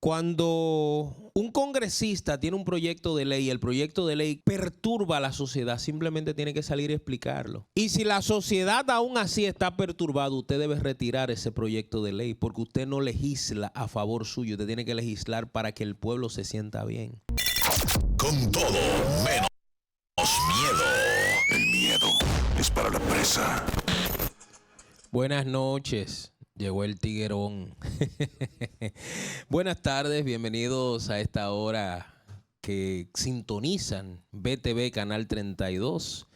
Cuando un congresista tiene un proyecto de ley y el proyecto de ley perturba a la sociedad, simplemente tiene que salir y explicarlo. Y si la sociedad aún así está perturbada, usted debe retirar ese proyecto de ley porque usted no legisla a favor suyo. Usted tiene que legislar para que el pueblo se sienta bien. Con todo, menos miedo. El miedo es para la presa. Buenas noches. Llegó el tiguerón. Buenas tardes, bienvenidos a esta hora que sintonizan BTV Canal 32,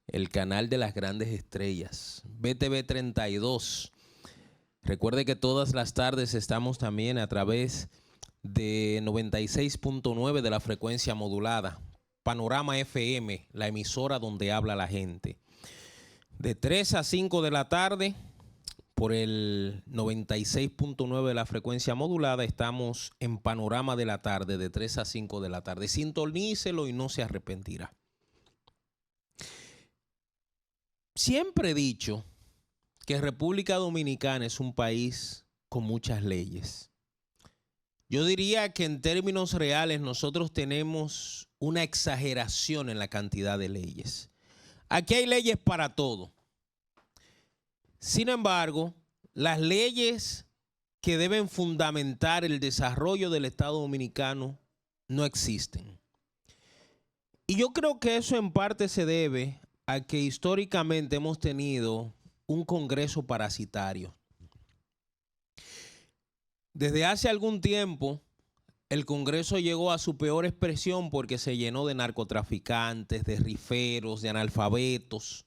el canal de las grandes estrellas. BTV 32. Recuerde que todas las tardes estamos también a través de 96.9 de la frecuencia modulada. Panorama FM, la emisora donde habla la gente. De 3 a 5 de la tarde. Por el 96.9 de la frecuencia modulada estamos en Panorama de la tarde de 3 a 5 de la tarde. Sintonícelo y no se arrepentirá. Siempre he dicho que República Dominicana es un país con muchas leyes. Yo diría que en términos reales nosotros tenemos una exageración en la cantidad de leyes. Aquí hay leyes para todo. Sin embargo, las leyes que deben fundamentar el desarrollo del Estado Dominicano no existen. Y yo creo que eso en parte se debe a que históricamente hemos tenido un Congreso parasitario. Desde hace algún tiempo, el Congreso llegó a su peor expresión porque se llenó de narcotraficantes, de riferos, de analfabetos.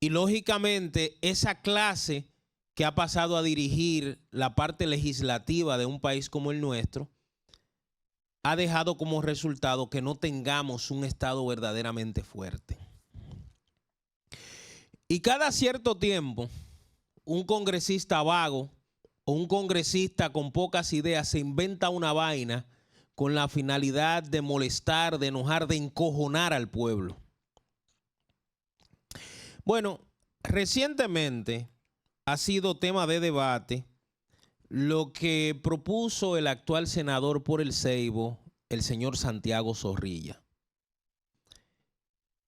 Y lógicamente esa clase que ha pasado a dirigir la parte legislativa de un país como el nuestro ha dejado como resultado que no tengamos un Estado verdaderamente fuerte. Y cada cierto tiempo un congresista vago o un congresista con pocas ideas se inventa una vaina con la finalidad de molestar, de enojar, de encojonar al pueblo. Bueno, recientemente ha sido tema de debate lo que propuso el actual senador por el Ceibo, el señor Santiago Zorrilla.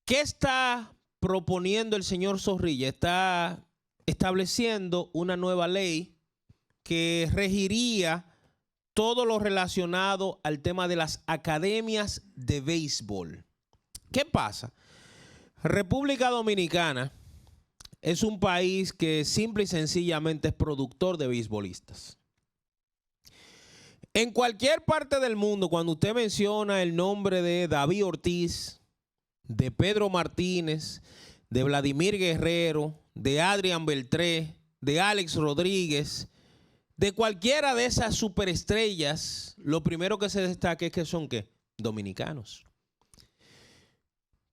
¿Qué está proponiendo el señor Zorrilla? Está estableciendo una nueva ley que regiría todo lo relacionado al tema de las academias de béisbol. ¿Qué pasa? República Dominicana es un país que simple y sencillamente es productor de beisbolistas. En cualquier parte del mundo, cuando usted menciona el nombre de David Ortiz, de Pedro Martínez, de Vladimir Guerrero, de Adrián Beltré, de Alex Rodríguez, de cualquiera de esas superestrellas, lo primero que se destaca es que son ¿qué? Dominicanos.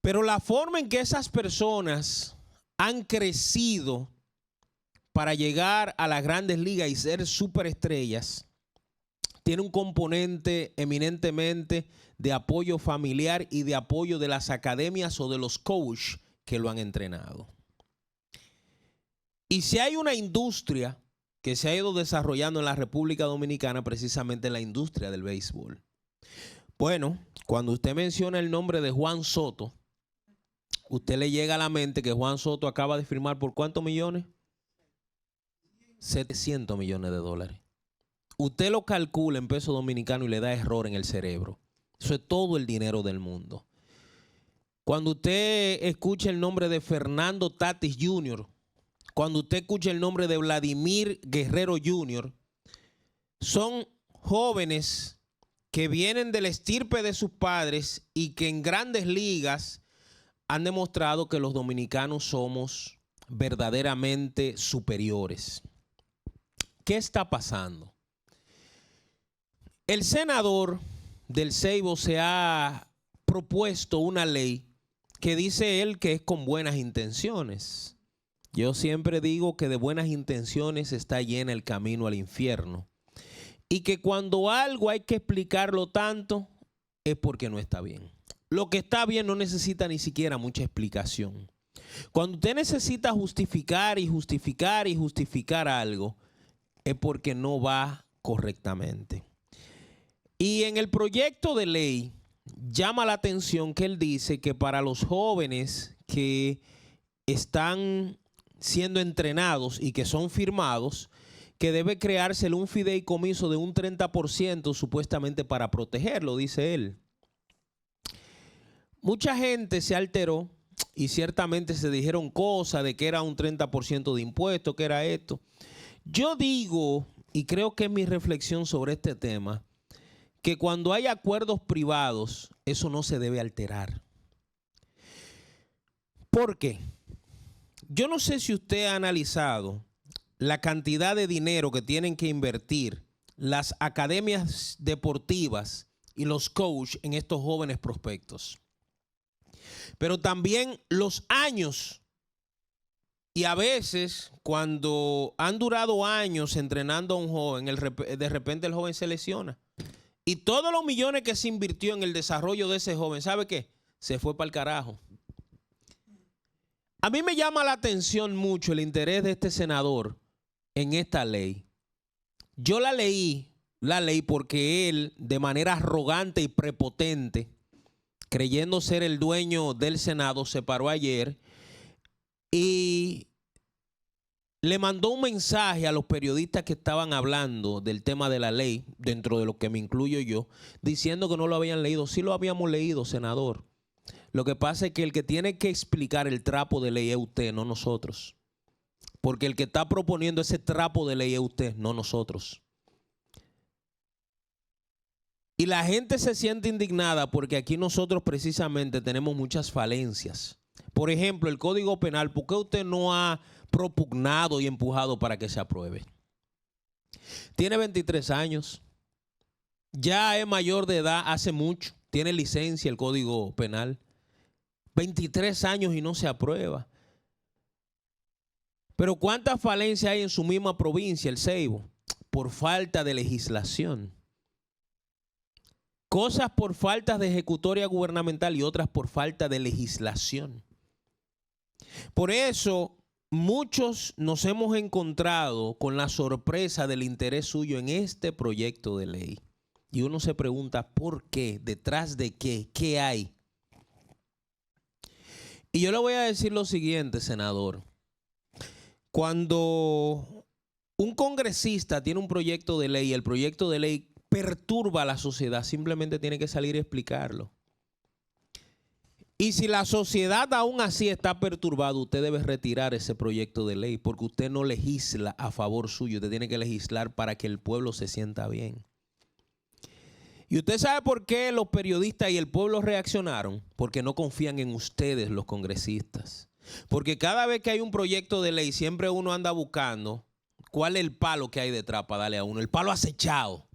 Pero la forma en que esas personas han crecido para llegar a las grandes ligas y ser superestrellas tiene un componente eminentemente de apoyo familiar y de apoyo de las academias o de los coaches que lo han entrenado. Y si hay una industria que se ha ido desarrollando en la República Dominicana, precisamente la industria del béisbol. Bueno, cuando usted menciona el nombre de Juan Soto, usted le llega a la mente que Juan Soto acaba de firmar ¿por cuántos millones? 700 millones de dólares. Usted lo calcula en peso dominicano y le da error en el cerebro. Eso es todo el dinero del mundo. Cuando usted escucha el nombre de Fernando Tatis Jr., cuando usted escucha el nombre de Vladimir Guerrero Jr., son jóvenes que vienen del estirpe de sus padres y que en grandes ligas han demostrado que los dominicanos somos verdaderamente superiores. ¿Qué está pasando? El senador del Ceibo se ha propuesto una ley que dice él que es con buenas intenciones. Yo siempre digo que de buenas intenciones está llena el camino al infierno. Y que cuando algo hay que explicarlo tanto es porque no está bien. Lo que está bien no necesita ni siquiera mucha explicación. Cuando usted necesita justificar y justificar y justificar algo, es porque no va correctamente. Y en el proyecto de ley llama la atención que él dice que para los jóvenes que están siendo entrenados y que son firmados, que debe crearse un fideicomiso de un 30% supuestamente para protegerlo, dice él. Mucha gente se alteró y ciertamente se dijeron cosas de que era un 30% de impuesto, que era esto. Yo digo, y creo que es mi reflexión sobre este tema, que cuando hay acuerdos privados, eso no se debe alterar. ¿Por qué? Yo no sé si usted ha analizado la cantidad de dinero que tienen que invertir las academias deportivas y los coaches en estos jóvenes prospectos. Pero también los años, y a veces cuando han durado años entrenando a un joven, de repente el joven se lesiona. Y todos los millones que se invirtió en el desarrollo de ese joven, ¿sabe qué? Se fue para el carajo. A mí me llama la atención mucho el interés de este senador en esta ley. Yo la leí porque él, de manera arrogante y prepotente, creyendo ser el dueño del Senado, se paró ayer y le mandó un mensaje a los periodistas que estaban hablando del tema de la ley, dentro de lo que me incluyo yo, diciendo que no lo habían leído. Sí lo habíamos leído, senador. Lo que pasa es que el que tiene que explicar el trapo de ley es usted, no nosotros. Porque el que está proponiendo ese trapo de ley es usted, no nosotros. Y la gente se siente indignada porque aquí nosotros precisamente tenemos muchas falencias. Por ejemplo, el Código Penal, ¿por qué usted no ha propugnado y empujado para que se apruebe? Tiene 23 años. Ya es mayor de edad hace mucho. Tiene licencia el Código Penal. 23 años y no se aprueba. Pero ¿cuántas falencias hay en su misma provincia, el Ceibo? Por falta de legislación. Cosas por falta de ejecutoria gubernamental y otras por falta de legislación. Por eso muchos nos hemos encontrado con la sorpresa del interés suyo en este proyecto de ley. Y uno se pregunta, ¿por qué? ¿Detrás de qué? ¿Qué hay? Y yo le voy a decir lo siguiente, senador. Cuando un congresista tiene un proyecto de ley y el proyecto de ley perturba a la sociedad, simplemente tiene que salir a explicarlo. Y si la sociedad aún así está perturbada, usted debe retirar ese proyecto de ley porque usted no legisla a favor suyo, usted tiene que legislar para que el pueblo se sienta bien. ¿Y usted sabe por qué los periodistas y el pueblo reaccionaron? Porque no confían en ustedes, los congresistas. Porque cada vez que hay un proyecto de ley, siempre uno anda buscando cuál es el palo que hay detrás para darle a uno. El palo acechado.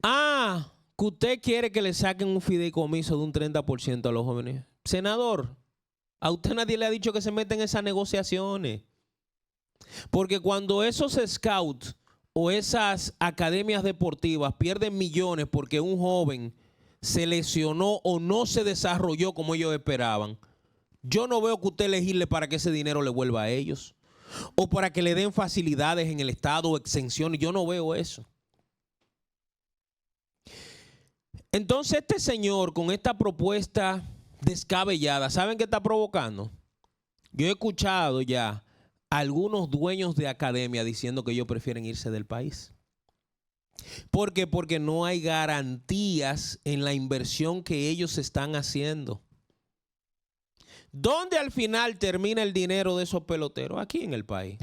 Ah, que usted quiere que le saquen un fideicomiso de un 30% a los jóvenes. Senador, a usted nadie le ha dicho que se meten en esas negociaciones. Porque cuando esos scouts o esas academias deportivas pierden millones porque un joven se lesionó o no se desarrolló como ellos esperaban, yo no veo que usted legisle para que ese dinero le vuelva a ellos o para que le den facilidades en el Estado o exenciones. Yo no veo eso. Entonces este señor con esta propuesta descabellada, ¿saben qué está provocando? Yo he escuchado ya a algunos dueños de academia diciendo que ellos prefieren irse del país. ¿Por qué? Porque no hay garantías en la inversión que ellos están haciendo. ¿Dónde al final termina el dinero de esos peloteros? Aquí en el país.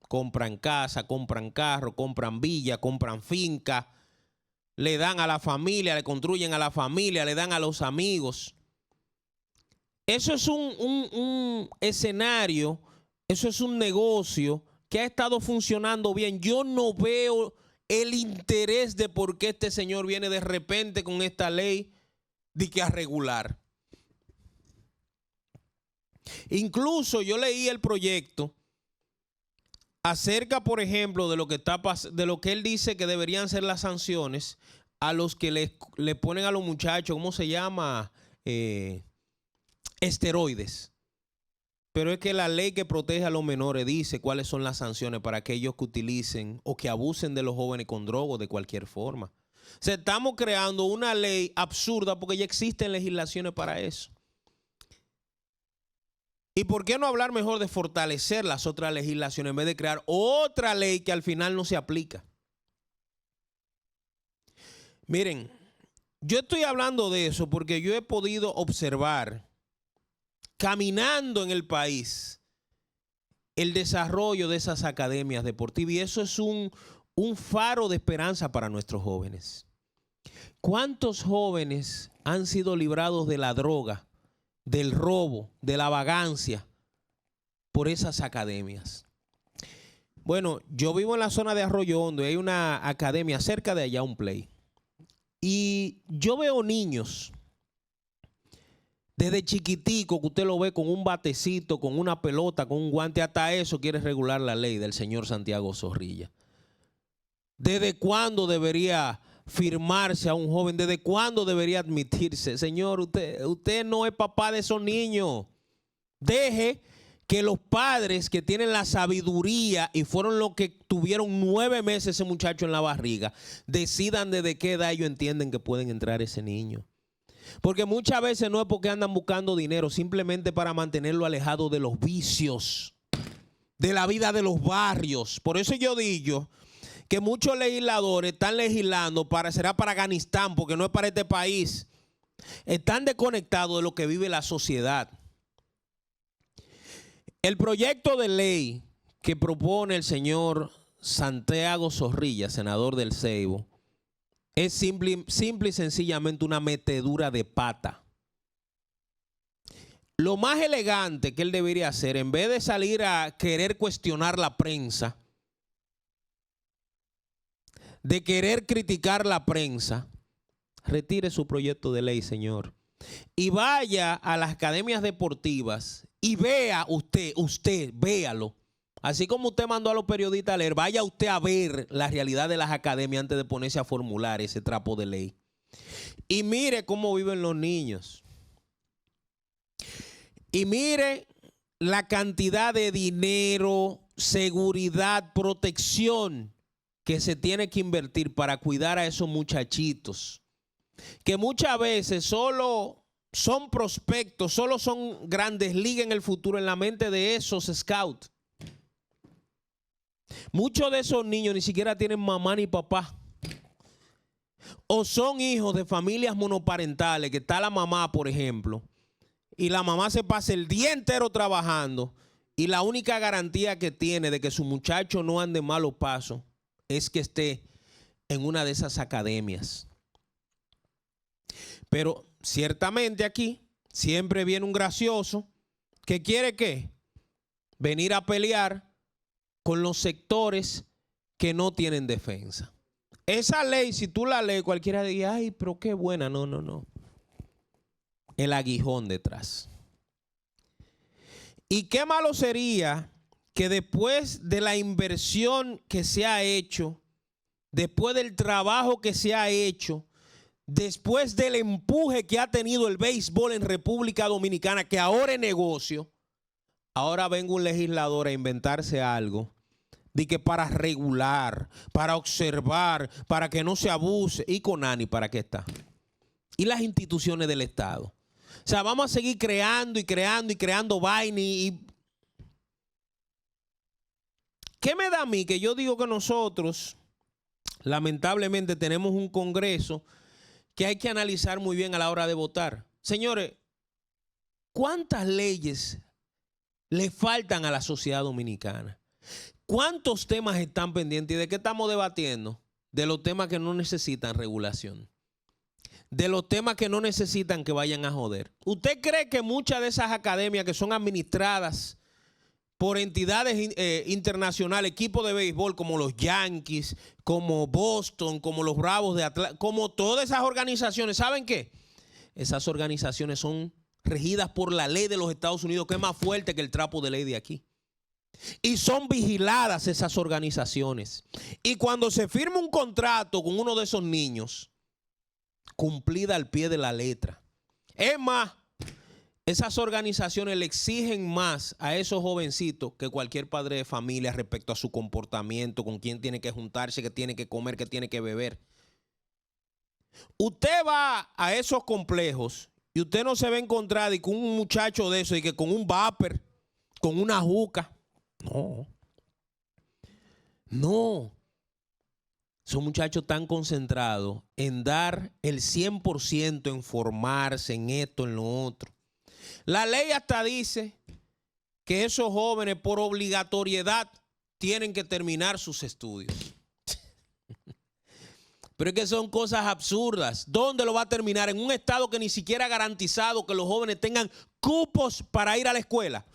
Compran casa, compran carro, compran villa, compran finca. Le dan a la familia, le construyen a la familia, le dan a los amigos. Eso es un escenario, eso es un negocio que ha estado funcionando bien. Yo no veo el interés de por qué este señor viene de repente con esta ley de que a regular. Incluso yo leí el proyecto acerca, por ejemplo, de lo que de lo que él dice que deberían ser las sanciones a los que le ponen a los muchachos, ¿cómo se llama? Esteroides. Pero es que la ley que protege a los menores dice cuáles son las sanciones para aquellos que utilicen o que abusen de los jóvenes con drogas de cualquier forma. O sea, estamos creando una ley absurda porque ya existen legislaciones para eso. ¿Y por qué no hablar mejor de fortalecer las otras legislaciones en vez de crear otra ley que al final no se aplica? Miren, yo estoy hablando de eso porque yo he podido observar, caminando en el país, el desarrollo de esas academias deportivas. Y eso es un faro de esperanza para nuestros jóvenes. ¿Cuántos jóvenes han sido librados de la droga, del robo, de la vagancia por esas academias? Bueno, yo vivo en la zona de Arroyo Hondo y hay una academia cerca de allá, un play. Y yo veo niños desde chiquitico que usted lo ve con un batecito, con una pelota, con un guante. Hasta eso quiere regular la ley del señor Santiago Zorrilla. ¿Desde cuándo debería firmarse a un joven? ¿Desde cuándo debería admitirse? Señor, usted no es papá de esos niños. Deje que los padres que tienen la sabiduría y fueron los que tuvieron 9 meses ese muchacho en la barriga, decidan desde qué edad ellos entienden que pueden entrar ese niño. Porque muchas veces no es porque andan buscando dinero, simplemente para mantenerlo alejado de los vicios, de la vida de los barrios. Por eso yo digo que muchos legisladores están legislando será para Afganistán, porque no es para este país. Están desconectados de lo que vive la sociedad. El proyecto de ley que propone el señor Santiago Zorrilla, senador del Ceibo, es simple y sencillamente una metedura de pata. Lo más elegante que él debería hacer, en vez de salir a querer cuestionar la prensa, de querer criticar la prensa, retire su proyecto de ley, señor. Y vaya a las academias deportivas y vea usted, véalo. Así como usted mandó a los periodistas a leer, vaya usted a ver la realidad de las academias antes de ponerse a formular ese trapo de ley. Y mire cómo viven los niños. Y mire la cantidad de dinero, seguridad, protección que se tiene que invertir para cuidar a esos muchachitos, que muchas veces solo son prospectos, solo son grandes ligas en el futuro en la mente de esos scouts. Muchos de esos niños ni siquiera tienen mamá ni papá. O son hijos de familias monoparentales, que está la mamá, por ejemplo, y la mamá se pasa el día entero trabajando y la única garantía que tiene de que su muchacho no ande malos pasos es que esté en una de esas academias. Pero ciertamente aquí siempre viene un gracioso que quiere ¿qué? Venir a pelear con los sectores que no tienen defensa. Esa ley, si tú la lees, cualquiera diría, ay, pero qué buena. No, no, no. El aguijón detrás. Y qué malo sería que después de la inversión que se ha hecho, después del trabajo que se ha hecho, después del empuje que ha tenido el béisbol en República Dominicana, que ahora es negocio, ahora venga un legislador a inventarse algo de que para regular, para observar, para que no se abuse. ¿Y CONANI para qué está? Y las instituciones del Estado. O sea, vamos a seguir creando y creando y creando vaina y ¿qué me da a mí? Que yo digo que nosotros, lamentablemente, tenemos un Congreso que hay que analizar muy bien a la hora de votar. Señores, ¿cuántas leyes le faltan a la sociedad dominicana? ¿Cuántos temas están pendientes? ¿Y de qué estamos debatiendo? De los temas que no necesitan regulación. De los temas que no necesitan que vayan a joder. ¿Usted cree que muchas de esas academias que son administradas por entidades internacionales, equipos de béisbol como los Yankees, como Boston, como los Bravos de Atlanta, como todas esas organizaciones, ¿saben qué? Esas organizaciones son regidas por la ley de los Estados Unidos, que es más fuerte que el trapo de ley de aquí. Y son vigiladas esas organizaciones. Y cuando se firma un contrato con uno de esos niños, cumplida al pie de la letra. Es más, esas organizaciones le exigen más a esos jovencitos que cualquier padre de familia respecto a su comportamiento, con quién tiene que juntarse, qué tiene que comer, qué tiene que beber. Usted va a esos complejos y usted no se va a encontrar y con un muchacho de eso y que con un vapor, con una juca. No. No. Son muchachos tan concentrados en dar el 100%, en formarse, en esto, en lo otro. La ley hasta dice que esos jóvenes por obligatoriedad tienen que terminar sus estudios. Pero es que son cosas absurdas. ¿Dónde lo va a terminar? En un estado que ni siquiera ha garantizado que los jóvenes tengan cupos para ir a la escuela.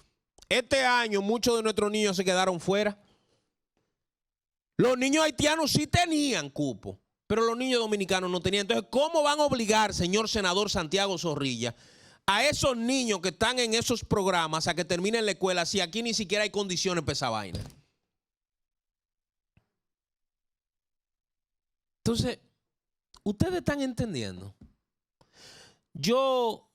Este año muchos de nuestros niños se quedaron fuera. Los niños haitianos sí tenían cupo, pero los niños dominicanos no tenían. Entonces, ¿cómo van a obligar, señor senador Santiago Zorrilla, a esos niños que están en esos programas a que terminen la escuela si aquí ni siquiera hay condiciones para esa vaina? Entonces, ustedes están entendiendo. Yo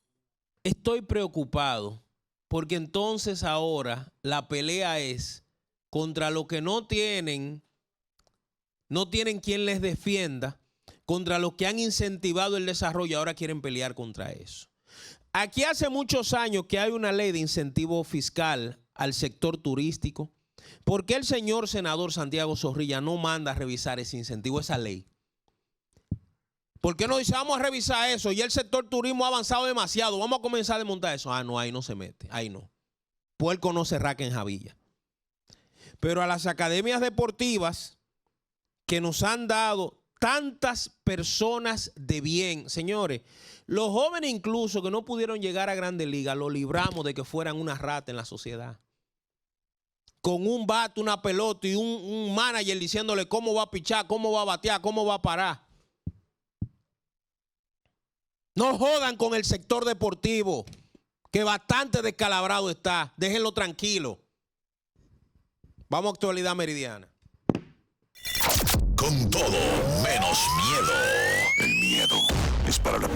estoy preocupado porque entonces ahora la pelea es contra los que no tienen quien les defienda, contra los que han incentivado el desarrollo, ahora quieren pelear contra eso. Aquí hace muchos años que hay una ley de incentivo fiscal al sector turístico. ¿Por qué el señor senador Santiago Zorrilla no manda a revisar ese incentivo, esa ley? ¿Por qué no dice vamos a revisar eso? Y el sector turismo ha avanzado demasiado, vamos a comenzar a desmontar eso. Ah, no, ahí no se mete, ahí no. Puerco no se raca en Javilla. Pero a las academias deportivas que nos han dado tantas personas de bien, señores, los jóvenes incluso que no pudieron llegar a Grandes Ligas, los libramos de que fueran una rata en la sociedad. Con un bate, una pelota y un manager diciéndole cómo va a pichar, cómo va a batear, cómo va a parar. No jodan con el sector deportivo, que bastante descalabrado está. Déjenlo tranquilo. Vamos a Actualidad Meridiana. Con todo, menos miedo. El miedo es para la prensa.